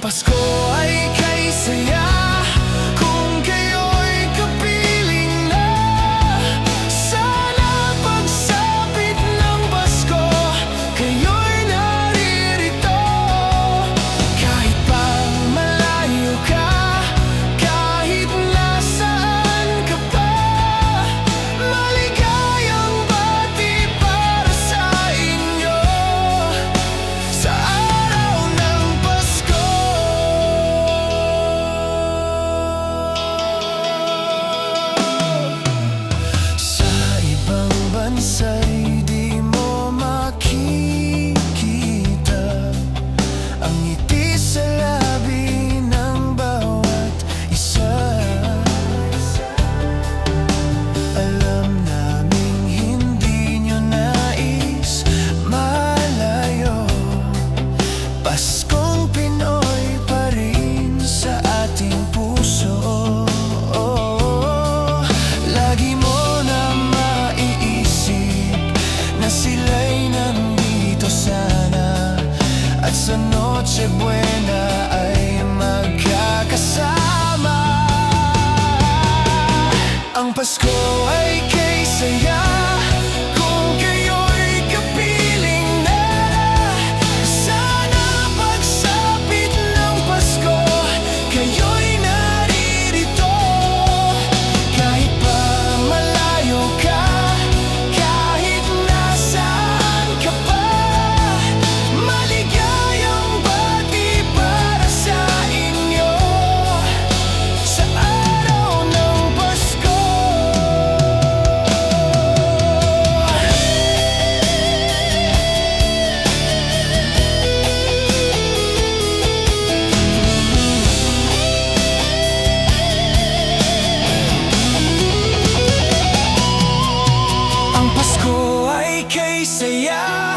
Pasko ay kay saya kung kayo'y kapiling na. Sana pagsapit ng Pasko, kayo'y naririto. Kahit pa malayo ka, kahit nasaan ka pa, maligayang bati para sa inyo sa araw ng Pasko. Sa ibang bansa'y di mo makikita ang ngiti sa labi ng bawat isa. Alam naming hindi nyo nais malayo. Paskong Pinoy pa rin sa ating puso. Lagi mo na maiisip na sila'y nandito sana, at sa Noche Buena ay magkakasama. Ang Pasko ay kay saya kung kayo'y kapiling na. Sana pagsapit ng Pasko, kayo'y naririto. Kahit pa malayo ka, kahit nasaan ka pa, maligayang bati para sa inyo sa araw ng Pasko. Ang Pasko ay kay saya